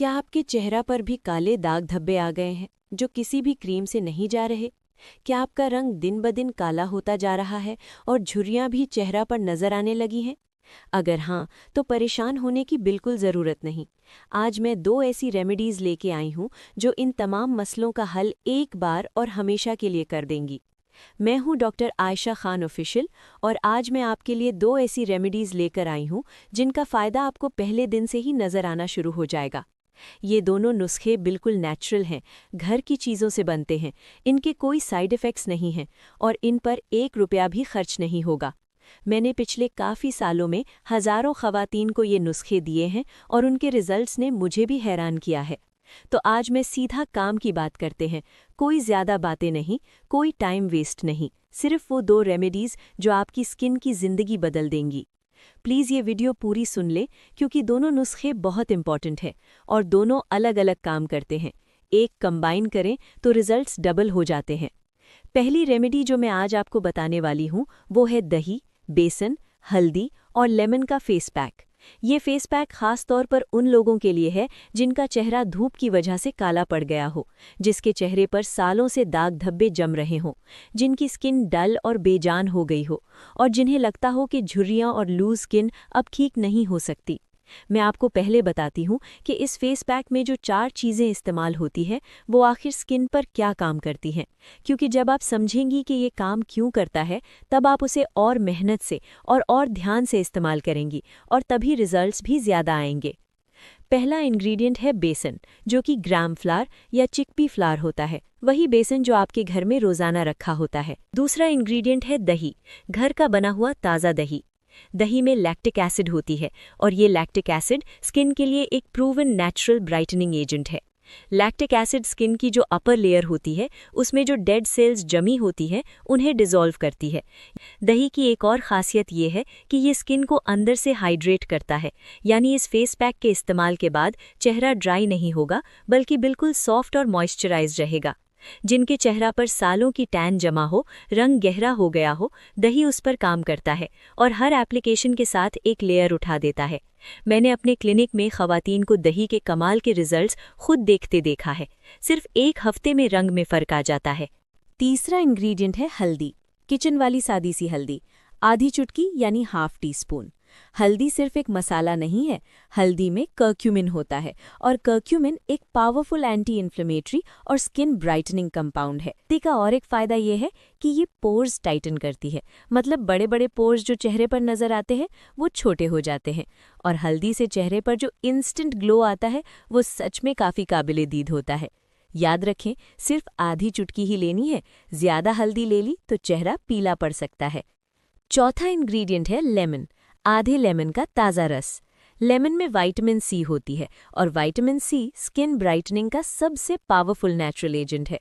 क्या आपके चेहरा पर भी काले दाग धब्बे आ गए हैं जो किसी भी क्रीम से नहीं जा रहे? क्या आपका रंग दिन ब दिन काला होता जा रहा है और झुर्रियां भी चेहरा पर नजर आने लगी हैं? अगर हाँ, तो परेशान होने की बिल्कुल ज़रूरत नहीं। आज मैं दो ऐसी रेमेडीज़ लेके आई हूँ जो इन तमाम मसलों का हल एक बार और हमेशा के लिए कर देंगी। मैं हूँ डॉक्टर आयशा खान ऑफिशियल और आज मैं आपके लिए दो ऐसी रेमेडीज़ लेकर आई हूँ जिनका फ़ायदा आपको पहले दिन से ही नज़र आना शुरू हो जाएगा। ये दोनों नुस्खे बिल्कुल नेचुरल हैं, घर की चीज़ों से बनते हैं, इनके कोई साइड इफ़ेक्ट्स नहीं हैं और इन पर 1 रुपया भी खर्च नहीं होगा। मैंने पिछले काफ़ी सालों में हज़ारों ख़वातीन को ये नुस्खे दिए हैं और उनके रिज़ल्ट्स ने मुझे भी हैरान किया है। तो आज मैं सीधा काम की बात करते हैं, कोई ज़्यादा बातें नहीं, कोई टाइम वेस्ट नहीं, सिर्फ वो दो रेमेडीज़ जो आपकी स्किन की ज़िंदगी बदल देंगी। प्लीज़ ये वीडियो पूरी सुन ले क्योंकि दोनों नुस्खे बहुत इंपॉर्टेंट हैं और दोनों अलग अलग काम करते हैं। एक कंबाइन करें तो रिजल्ट्स डबल हो जाते हैं। पहली रेमेडी जो मैं आज आपको बताने वाली हूँ वो है दही, बेसन, हल्दी और लेमन का फेस पैक। ये फेस पैक खास तौर पर उन लोगों के लिए है जिनका चेहरा धूप की वजह से काला पड़ गया हो, जिसके चेहरे पर सालों से दाग धब्बे जम रहे हों, जिनकी स्किन डल और बेजान हो गई हो और जिन्हें लगता हो कि झुर्रियां और लूज स्किन अब ठीक नहीं हो सकती। मैं आपको पहले बताती हूँ कि इस फेस पैक में जो 4 चीज़ें इस्तेमाल होती हैं वो आखिर स्किन पर क्या काम करती हैं, क्योंकि जब आप समझेंगी कि ये काम क्यों करता है तब आप उसे और मेहनत से और ध्यान से इस्तेमाल करेंगी और तभी रिजल्ट्स भी ज़्यादा आएंगे। पहला इंग्रेडिएंट है बेसन, जो कि ग्राम फ्लावर या चिकपी फ्लावर होता है, वही बेसन जो आपके घर में रोज़ाना रखा होता है। दूसरा इंग्रेडिएंट है दही, घर का बना हुआ ताज़ा दही। दही में लैक्टिक एसिड होती है और ये लैक्टिक एसिड स्किन के लिए एक प्रूवन नेचुरल ब्राइटनिंग एजेंट है। लैक्टिक एसिड स्किन की जो अपर लेयर होती है उसमें जो डेड सेल्स जमी होती हैं उन्हें डिसॉल्व करती है। दही की एक और ख़ासियत ये है कि ये स्किन को अंदर से हाइड्रेट करता है, यानी इस फेस पैक के इस्तेमाल के बाद चेहरा ड्राई नहीं होगा बल्कि बिल्कुल सॉफ्ट और मॉइस्चराइज्ड रहेगा। जिनके चेहरा पर सालों की टैन जमा हो, रंग गहरा हो गया हो, दही उस पर काम करता है और हर एप्लीकेशन के साथ एक लेयर उठा देता है। मैंने अपने क्लिनिक में ख़वातीन को दही के कमाल के रिजल्ट्स खुद देखते देखा है। सिर्फ 1 हफ्ते में रंग में फ़र्क आ जाता है। तीसरा इंग्रेडिएंट है हल्दी, किचन वाली सादी सी हल्दी, आधी चुटकी यानी ½ टीस्पून। हल्दी सिर्फ एक मसाला नहीं है, हल्दी में कर्क्यूमिन होता है और कर्क्यूमिन एक पावरफुल एंटी इन्फ्लेमेटरी और स्किन ब्राइटनिंग कंपाउंड है। हल्दी का और एक फ़ायदा ये है कि ये पोर्स टाइटन करती है, मतलब बड़े बड़े पोर्स जो चेहरे पर नज़र आते हैं वो छोटे हो जाते हैं और हल्दी से चेहरे पर जो इंस्टेंट ग्लो आता है वो सच में काफ़ी काबिल-ए-दीद होता है। याद रखें, सिर्फ आधी चुटकी ही लेनी है, ज़्यादा हल्दी ले ली तो चेहरा पीला पड़ सकता है। चौथा इंग्रेडिएंट है लेमन, आधे लेमन का ताज़ा रस। लेमन में विटामिन सी होती है और विटामिन सी स्किन ब्राइटनिंग का सबसे पावरफुल नेचुरल एजेंट है।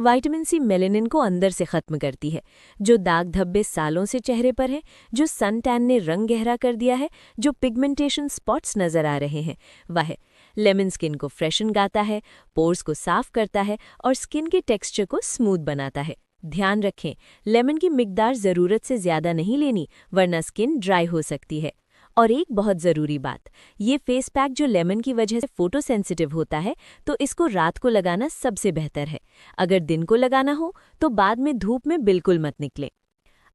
विटामिन सी मेलेनिन को अंदर से ख़त्म करती है, जो दाग धब्बे सालों से चेहरे पर हैं, जो सन टैन ने रंग गहरा कर दिया है, जो पिगमेंटेशन स्पॉट्स नज़र आ रहे हैं, वह लेमन स्किन को फ्रेशन गाता है, पोर्स को साफ करता है और स्किन के टेक्सचर को स्मूथ बनाता है। ध्यान रखें, लेमन की मिकदार ज़रूरत से ज़्यादा नहीं लेनी वरना स्किन ड्राई हो सकती है। और एक बहुत ज़रूरी बात, ये फेस पैक जो लेमन की वजह से फोटो सेंसिटिव होता है तो इसको रात को लगाना सबसे बेहतर है। अगर दिन को लगाना हो तो बाद में धूप में बिल्कुल मत निकलें।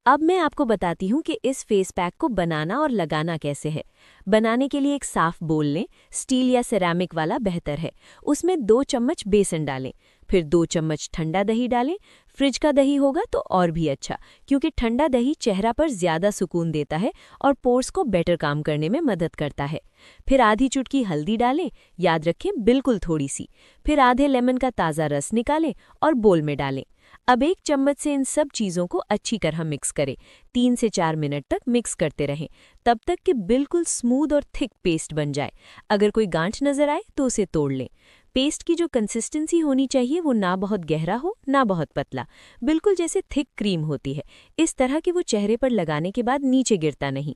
अब मैं आपको बताती हूँ कि इस फेस पैक को बनाना और लगाना कैसे है। बनाने के लिए एक साफ बोल लें, स्टील या सिरेमिक वाला बेहतर है। उसमें 2 चम्मच बेसन डालें, फिर 2 चम्मच ठंडा दही डालें। फ्रिज का दही होगा तो और भी अच्छा, क्योंकि ठंडा दही चेहरा पर ज़्यादा सुकून देता है और पोर्स को बेटर काम करने में मदद करता है। फिर आधी चुटकी हल्दी डालें, याद रखें बिल्कुल थोड़ी सी। फिर आधे लेमन का ताज़ा रस निकालें और बोल में डालें। अब 1 चम्मच से इन सब चीज़ों को अच्छी तरह मिक्स करें। 3 से 4 मिनट तक मिक्स करते रहें, तब तक कि बिल्कुल स्मूथ और थिक पेस्ट बन जाए। अगर कोई गांठ नज़र आए तो उसे तोड़ लें। पेस्ट की जो कंसिस्टेंसी होनी चाहिए वो ना बहुत गहरा हो ना बहुत पतला, बिल्कुल जैसे थिक क्रीम होती है, इस तरह कि वो चेहरे पर लगाने के बाद नीचे गिरता नहीं।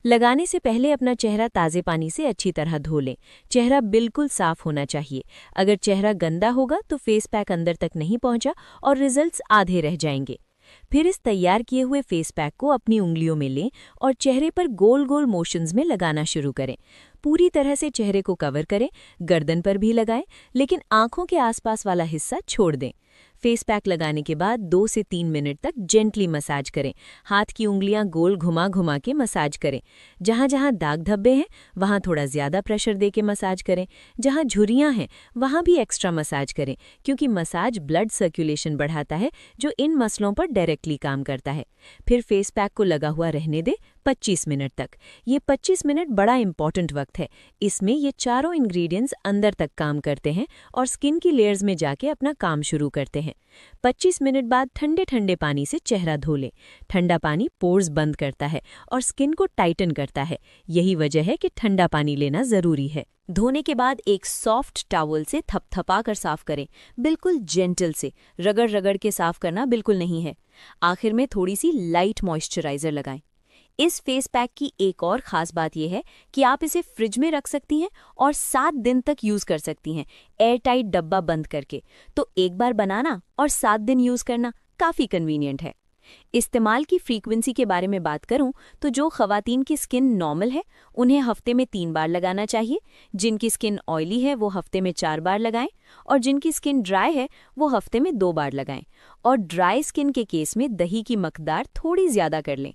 लगाने से पहले अपना चेहरा ताज़े पानी से अच्छी तरह धो लें। चेहरा बिल्कुल साफ होना चाहिए। अगर चेहरा गंदा होगा तो फेस पैक अंदर तक नहीं पहुंचा और रिजल्ट्स आधे रह जाएंगे। फिर इस तैयार किए हुए फेस पैक को अपनी उंगलियों में लें और चेहरे पर गोल गोल मोशंस में लगाना शुरू करें। पूरी तरह से चेहरे को कवर करें, गर्दन पर भी लगाएं, लेकिन आंखों के आसपास वाला हिस्सा छोड़ दें। फेस पैक लगाने के बाद 2 से 3 मिनट तक जेंटली मसाज करें। हाथ की उंगलियां गोल घुमा घुमा के मसाज करें। जहां जहां दाग धब्बे हैं वहां थोड़ा ज़्यादा प्रेशर दे के मसाज करें। जहां झुर्रियां हैं वहां भी एक्स्ट्रा मसाज करें, क्योंकि मसाज ब्लड सर्कुलेशन बढ़ाता है जो इन मसलों पर डायरेक्टली काम करता है। फिर फेस पैक को लगा हुआ रहने दें 25 मिनट तक। ये 25 मिनट बड़ा इंपॉर्टेंट वक्त है। इसमें ये चारों इंग्रेडिएंट्स अंदर तक काम करते हैं और स्किन की लेयर्स में जाके अपना काम शुरू करते हैं। 25 मिनट बाद ठंडे ठंडे पानी से चेहरा धो लें। ठंडा पानी पोर्स बंद करता है और स्किन को टाइटन करता है। यही वजह है कि ठंडा पानी लेना ज़रूरी है। धोने के बाद एक सॉफ्ट टॉवल से थपथपा कर साफ करें, बिल्कुल जेंटल से। रगड़ रगड़ के साफ करना बिल्कुल नहीं है। आखिर में थोड़ी सी लाइट मॉइस्चराइजर लगाएं। इस फेस पैक की एक और ख़ास बात यह है कि आप इसे फ्रिज में रख सकती हैं और 7 दिन तक यूज़ कर सकती हैं, एयर टाइट डब्बा बंद करके। तो एक बार बनाना और 7 दिन यूज़ करना काफ़ी कन्वीनियंट है। इस्तेमाल की फ्रीक्वेंसी के बारे में बात करूं तो जो ख़वातीन की स्किन नॉर्मल है उन्हें हफ्ते में 3 बार लगाना चाहिए। जिनकी स्किन ऑयली है वो हफ्ते में 4 बार लगाएं और जिनकी स्किन ड्राई है वो हफ्ते में 2 बार लगाएं। और ड्राई स्किन के केस में दही की मकदार थोड़ी ज़्यादा कर लें।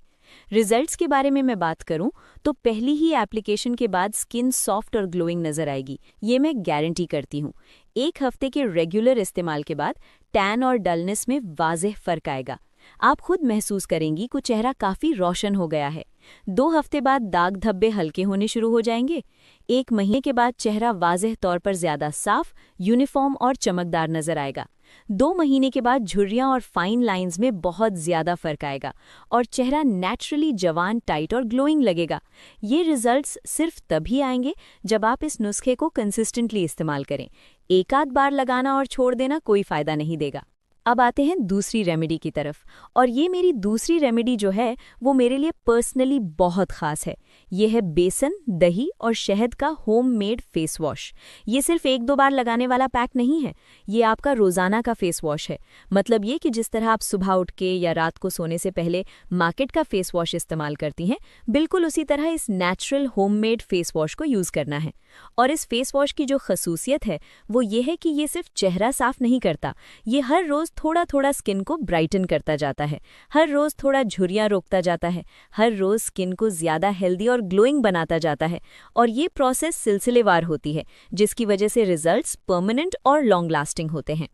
रिजल्ट्स के बारे में मैं बात करूं तो पहली ही एप्लीकेशन के बाद स्किन सॉफ्ट और ग्लोइंग नज़र आएगी, ये मैं गारंटी करती हूँ। 1 हफ्ते के रेगुलर इस्तेमाल के बाद टैन और डलनेस में वाज़ेह फ़र्क आएगा। आप खुद महसूस करेंगी कि चेहरा काफ़ी रोशन हो गया है। 2 हफ्ते बाद दाग धब्बे हल्के होने शुरू हो जाएंगे। 1 महीने के बाद चेहरा वाज़ेह तौर पर ज़्यादा साफ, यूनिफॉर्म और चमकदार नज़र आएगा। 2 महीने के बाद झुर्रियां और फाइन लाइंस में बहुत ज़्यादा फर्क आएगा और चेहरा नेचुरली जवान, टाइट और ग्लोइंग लगेगा। ये रिजल्ट्स सिर्फ तभी आएंगे जब आप इस नुस्खे को कंसिस्टेंटली इस्तेमाल करें। एक आध बार लगाना और छोड़ देना कोई फ़ायदा नहीं देगा। अब आते हैं दूसरी रेमेडी की तरफ, और ये मेरी दूसरी रेमेडी जो है वो मेरे लिए पर्सनली बहुत ख़ास है। ये है बेसन, दही और शहद का होममेड फेस वॉश। ये सिर्फ 1-2 बार लगाने वाला पैक नहीं है, ये आपका रोज़ाना का फेस वॉश है। मतलब ये कि जिस तरह आप सुबह उठ के या रात को सोने से पहले मार्केट का फेस वॉश इस्तेमाल करती हैं, बिल्कुल उसी तरह इस नेचुरल होममेड फेस वॉश को यूज़ करना है। और इस फेस वॉश की जो खसूसियत है वो ये है कि ये सिर्फ चेहरा साफ नहीं करता, ये हर रोज़ थोड़ा थोड़ा स्किन को ब्राइटन करता जाता है, हर रोज़ थोड़ा झुर्रियाँ रोकता जाता है, हर रोज़ स्किन को ज़्यादा हेल्दी और ग्लोइंग बनाता जाता है। और ये प्रोसेस सिलसिलेवार होती है, जिसकी वजह से रिजल्ट्स परमानेंट और लॉन्ग लास्टिंग होते हैं।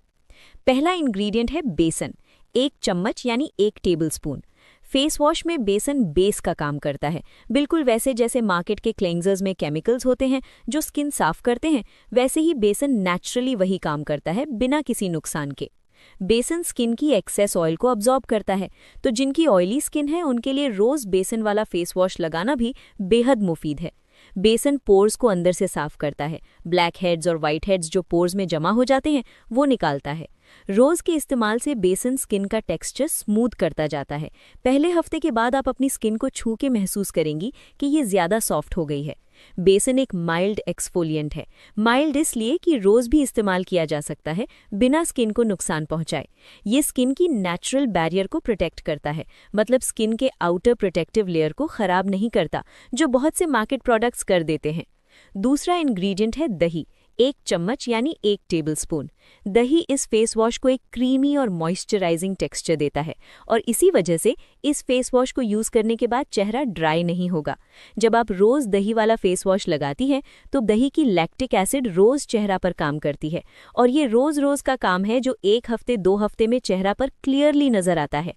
पहला इंग्रेडिएंट है बेसन, 1 चम्मच यानी 1 टेबलस्पून। फेस वॉश में बेसन बेस का काम करता है, बिल्कुल वैसे जैसे मार्केट के क्लेंजर्स में केमिकल्स होते हैं जो स्किन साफ करते हैं, वैसे ही बेसन नेचुरली वही काम करता है बिना किसी नुकसान के। बेसन स्किन की एक्सेस ऑयल को अब्जॉर्ब करता है, तो जिनकी ऑयली स्किन है उनके लिए रोज़ बेसन वाला फेस वॉश लगाना भी बेहद मुफीद है। बेसन पोर्स को अंदर से साफ करता है, ब्लैक हेड्स और वाइट हेड्स जो पोर्स में जमा हो जाते हैं वो निकालता है। रोज़ के इस्तेमाल से बेसन स्किन का टेक्सचर स्मूथ करता जाता है। पहले हफ्ते के बाद आप अपनी स्किन को छू के महसूस करेंगी कि ये ज़्यादा सॉफ्ट हो गई है। बेसन एक माइल्ड एक्सफोलिएंट है, माइल्ड इसलिए कि रोज़ भी इस्तेमाल किया जा सकता है बिना स्किन को नुकसान पहुंचाए। ये स्किन की नेचुरल बैरियर को प्रोटेक्ट करता है, मतलब स्किन के आउटर प्रोटेक्टिव लेयर को ख़राब नहीं करता, जो बहुत से मार्केट प्रोडक्ट्स कर देते हैं। दूसरा इंग्रेडिएंट है दही, 1 चम्मच यानी 1 टेबलस्पून। दही इस फेस वॉश को एक क्रीमी और मॉइस्चराइजिंग टेक्सचर देता है और इसी वजह से इस फेस वॉश को यूज़ करने के बाद चेहरा ड्राई नहीं होगा। जब आप रोज़ दही वाला फेस वॉश लगाती हैं तो दही की लैक्टिक एसिड रोज़ चेहरा पर काम करती है और ये रोज़ रोज़ का काम है जो 1 हफ्ते 2 हफ्ते में चेहरा पर क्लियरली नज़र आता है।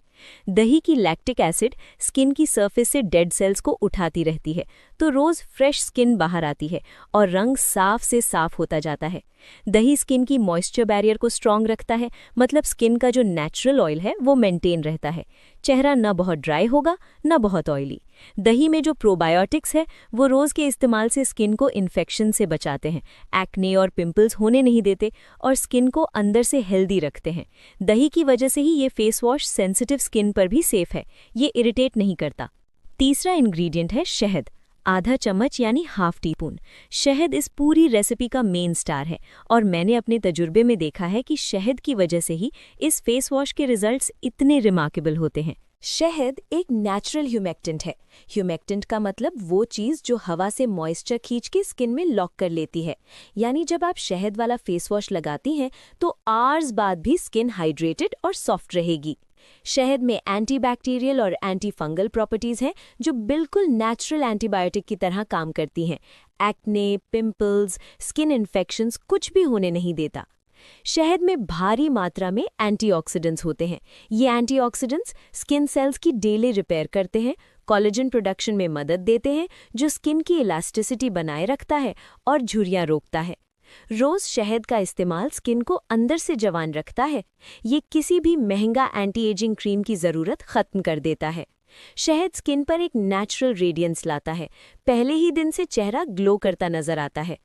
दही की लैक्टिक एसिड स्किन की सरफेस से डेड सेल्स को उठाती रहती है, तो रोज़ फ्रेश स्किन बाहर आती है और रंग साफ से साफ होता जाता है। दही स्किन की मॉइस्चर बैरियर को स्ट्रॉन्ग रखता है, मतलब स्किन का जो नेचुरल ऑयल है वो मेंटेन रहता है। चेहरा न बहुत ड्राई होगा न बहुत ऑयली। दही में जो प्रोबायोटिक्स है वो रोज़ के इस्तेमाल से स्किन को इन्फेक्शन से बचाते हैं, एक्ने और पिंपल्स होने नहीं देते और स्किन को अंदर से हेल्दी रखते हैं। दही की वजह से ही ये फेस वॉश सेंसिटिव स्किन पर भी सेफ है, ये इरिटेट नहीं करता। तीसरा इंग्रेडिएंट है शहद, आधा चम्मच यानी हाफ टी स्पून। शहद इस पूरी रेसिपी का मेन स्टार है और मैंने अपने तजुर्बे में देखा है कि शहद की वजह से ही इस फेस वॉश के रिजल्ट्स इतने रिमार्केबल होते हैं। शहद एक नेचुरल ह्यूमेक्टेंट है। ह्यूमेक्टेंट का मतलब वो चीज़ जो हवा से मॉइस्चर खींच के स्किन में लॉक कर लेती है। यानी जब आप शहद वाला फेस वॉश लगाती हैं तो आवर्स बाद भी स्किन हाइड्रेटेड और सॉफ्ट रहेगी। शहद में एंटीबैक्टीरियल और एंटी फंगल प्रॉपर्टीज़ हैं जो बिल्कुल नेचुरल एंटीबायोटिक की तरह काम करती हैं। एक्ने, पिंपल्स, स्किन इन्फेक्शंस कुछ भी होने नहीं देता। शहद में भारी मात्रा में एंटीऑक्सीडेंट्स होते हैं। ये एंटीऑक्सीडेंट्स स्किन सेल्स की डेली रिपेयर करते हैं, कोलेजन प्रोडक्शन में मदद देते हैं जो स्किन की इलास्टिसिटी बनाए रखता है और झुर्रियां रोकता है। रोज शहद का इस्तेमाल स्किन को अंदर से जवान रखता है। ये किसी भी महंगा एंटी एजिंग क्रीम की ज़रूरत खत्म कर देता है। शहद स्किन पर एक नेचुरल रेडियंस लाता है। पहले ही दिन से चेहरा ग्लो करता नजर आता है।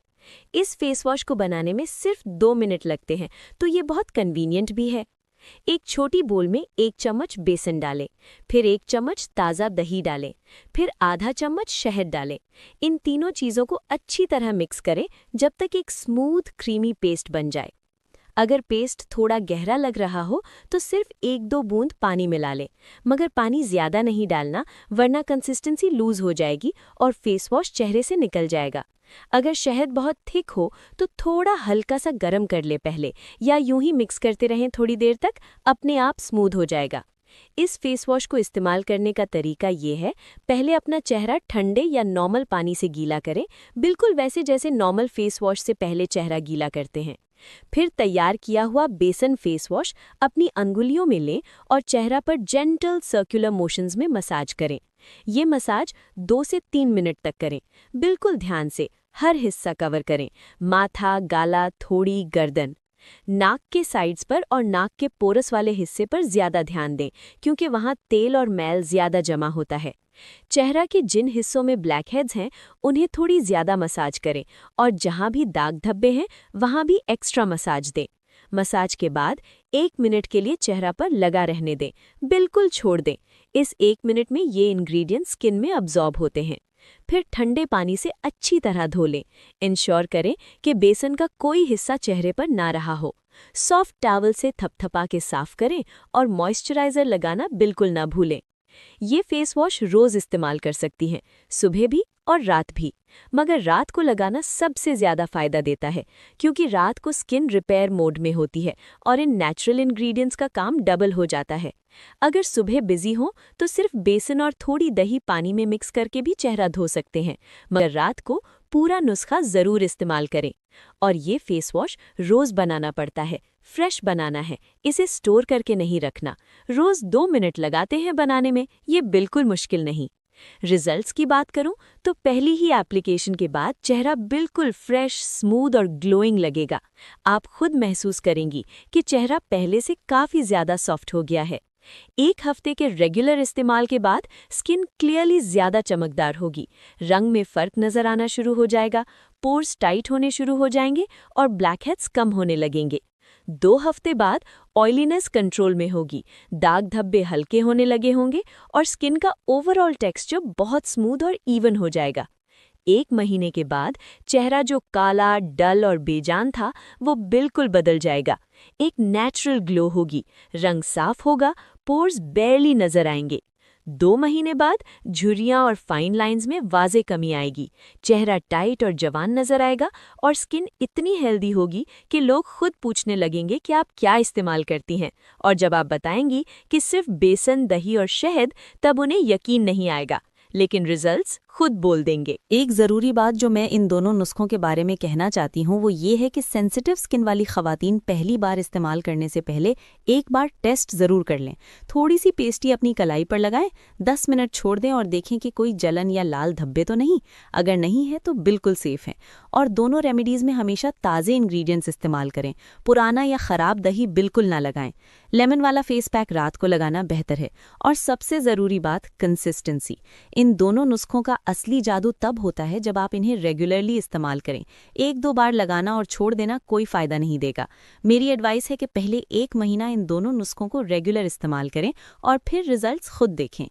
इस फेस वॉश को बनाने में सिर्फ 2 मिनट लगते हैं, तो ये बहुत कन्वीनियंट भी है। एक छोटी बोल में 1 चम्मच बेसन डालें, फिर 1 चम्मच ताज़ा दही डालें, फिर आधा चम्मच शहद डालें। इन तीनों चीज़ों को अच्छी तरह मिक्स करें जब तक एक स्मूथ क्रीमी पेस्ट बन जाए। अगर पेस्ट थोड़ा गहरा लग रहा हो तो सिर्फ 1-2 बूंद पानी मिला लें, मगर पानी ज़्यादा नहीं डालना वरना कंसिस्टेंसी लूज हो जाएगी और फेस वॉश चेहरे से निकल जाएगा। अगर शहद बहुत थिक हो तो थोड़ा हल्का सा गरम कर ले पहले, या यूं ही मिक्स करते रहें थोड़ी देर तक, अपने आप स्मूथ हो जाएगा। इस फेस वॉश को इस्तेमाल करने का तरीका ये है, पहले अपना चेहरा ठंडे या नॉर्मल पानी से गीला करें, बिल्कुल वैसे जैसे नॉर्मल फेस वॉश से पहले चेहरा गीला करते हैं। फिर तैयार किया हुआ बेसन फेस वॉश अपनी अंगुलियों में लें और चेहरा पर जेंटल सर्कुलर मोशंस में मसाज करें। ये मसाज 2 से 3 मिनट तक करें। बिल्कुल ध्यान से हर हिस्सा कवर करें, माथा, गाला, थोड़ी, गर्दन। नाक के साइड्स पर और नाक के पोरस वाले हिस्से पर ज्यादा ध्यान दें क्योंकि वहां तेल और मैल ज्यादा जमा होता है। चेहरा के जिन हिस्सों में ब्लैक हेड्स हैं उन्हें थोड़ी ज्यादा मसाज करें और जहां भी दाग धब्बे हैं वहां भी एक्स्ट्रा मसाज दें। मसाज के बाद 1 मिनट के लिए चेहरा पर लगा रहने दें, बिल्कुल छोड़ दें। इस 1 मिनट में ये इंग्रेडिएंट्स स्किन में अब्जॉर्ब होते हैं। फिर ठंडे पानी से अच्छी तरह धो लें। इंश्योर करें कि बेसन का कोई हिस्सा चेहरे पर ना रहा हो। सॉफ्ट टॉवल से थपथपा के साफ करें और मॉइस्चराइजर लगाना बिल्कुल ना भूलें। ये फेस वॉश रोज इस्तेमाल कर सकती हैं, सुबह भी और रात भी, मगर रात को लगाना सबसे ज़्यादा फायदा देता है क्योंकि रात को स्किन रिपेयर मोड में होती है और इन नेचुरल इंग्रेडिएंट्स का काम डबल हो जाता है। अगर सुबह बिजी हो तो सिर्फ बेसन और थोड़ी दही पानी में मिक्स करके भी चेहरा धो सकते हैं, मगर रात को पूरा नुस्खा ज़रूर इस्तेमाल करें। और ये फेस वॉश रोज़ बनाना पड़ता है, फ्रेश बनाना है, इसे स्टोर करके नहीं रखना। रोज़ 2 मिनट लगाते हैं बनाने में, ये बिल्कुल मुश्किल नहीं। रिजल्ट्स की बात करूं तो पहली ही एप्लीकेशन के बाद चेहरा बिल्कुल फ्रेश, स्मूथ और ग्लोइंग लगेगा। आप खुद महसूस करेंगी कि चेहरा पहले से काफ़ी ज़्यादा सॉफ्ट हो गया है। 1 हफ्ते के रेगुलर इस्तेमाल के बाद स्किन क्लियरली ज़्यादा चमकदार होगी, रंग में फ़र्क नज़र आना शुरू हो जाएगा, पोर्स टाइट होने शुरू हो जाएंगे और ब्लैकहेड्स कम होने लगेंगे। 2 हफ्ते बाद ऑयलीनेस कंट्रोल में होगी, दाग धब्बे हल्के होने लगे होंगे और स्किन का ओवरऑल टेक्सचर बहुत स्मूथ और इवन हो जाएगा। 1 महीने के बाद चेहरा जो काला, डल और बेजान था वो बिल्कुल बदल जाएगा। एक नेचुरल ग्लो होगी, रंग साफ होगा, पोर्स बेयरली नजर आएंगे। 2 महीने बाद झुर्रियां और फाइन लाइंस में वाज़े कमी आएगी, चेहरा टाइट और जवान नजर आएगा और स्किन इतनी हेल्दी होगी कि लोग खुद पूछने लगेंगे कि आप क्या इस्तेमाल करती हैं, और जब आप बताएंगी कि सिर्फ बेसन, दही और शहद, तब उन्हें यकीन नहीं आएगा, लेकिन रिजल्ट्स खुद बोल देंगे। एक ज़रूरी बात जो मैं इन दोनों नुस्खों के बारे में कहना चाहती हूँ वो ये है कि सेंसिटिव स्किन वाली ख़वातीन पहली बार इस्तेमाल करने से पहले एक बार टेस्ट ज़रूर कर लें। थोड़ी सी पेस्टी अपनी कलाई पर लगाएं, 10 मिनट छोड़ दें और देखें कि कोई जलन या लाल धब्बे तो नहीं। अगर नहीं है तो बिल्कुल सेफ़ है। और दोनों रेमेडीज़ में हमेशा ताज़े इंग्रेडिएंट्स इस्तेमाल करें, पुराना या ख़राब दही बिल्कुल ना लगाएं। लेमन वाला फेस पैक रात को लगाना बेहतर है। और सबसे ज़रूरी बात, कंसिस्टेंसी। इन दोनों नुस्खों का असली जादू तब होता है जब आप इन्हें रेगुलरली इस्तेमाल करें। 1-2 बार लगाना और छोड़ देना कोई फ़ायदा नहीं देगा। मेरी एडवाइस है कि पहले 1 महीना इन दोनों नुस्खों को रेगुलर इस्तेमाल करें और फिर रिजल्ट्स खुद देखें।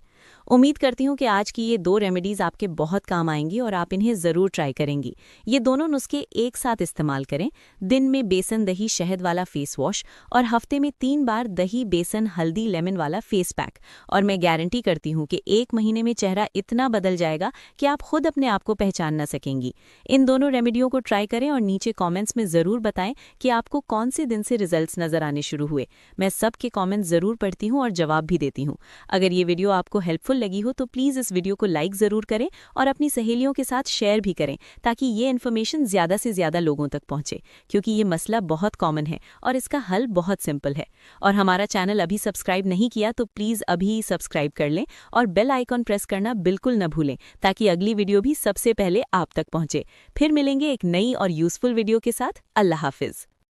उम्मीद करती हूँ कि आज की ये 2 रेमेडीज़ आपके बहुत काम आएंगी और आप इन्हें ज़रूर ट्राई करेंगी। ये दोनों नुस्खे एक साथ इस्तेमाल करें। दिन में बेसन दही शहद वाला फेस वॉश और हफ्ते में 3 बार दही बेसन हल्दी लेमन वाला फेस पैक। और मैं गारंटी करती हूँ कि 1 महीने में चेहरा इतना बदल जाएगा कि आप खुद अपने आप को पहचान न सकेंगी। इन दोनों रेमेडियों को ट्राई करें और नीचे कॉमेंट्स में ज़रूर बताएं कि आपको कौन से दिन से रिजल्ट्स नज़र आने शुरू हुए। मैं सबके कॉमेंट्स ज़रूर पढ़ती हूँ और जवाब भी देती हूँ। अगर ये वीडियो आपको हेल्पफुल लगी हो तो प्लीज़ इस वीडियो को लाइक ज़रूर करें और अपनी सहेलियों के साथ शेयर भी करें ताकि ये इन्फॉर्मेशन ज़्यादा से ज़्यादा लोगों तक पहुंचे, क्योंकि ये मसला बहुत कॉमन है और इसका हल बहुत सिंपल है। और हमारा चैनल अभी सब्सक्राइब नहीं किया तो प्लीज़ अभी सब्सक्राइब कर लें और बेल आइकॉन प्रेस करना बिल्कुल न भूलें ताकि अगली वीडियो भी सबसे पहले आप तक पहुंचे। फिर मिलेंगे एक नई और यूज़फुल वीडियो के साथ। अल्लाह हाफिज़।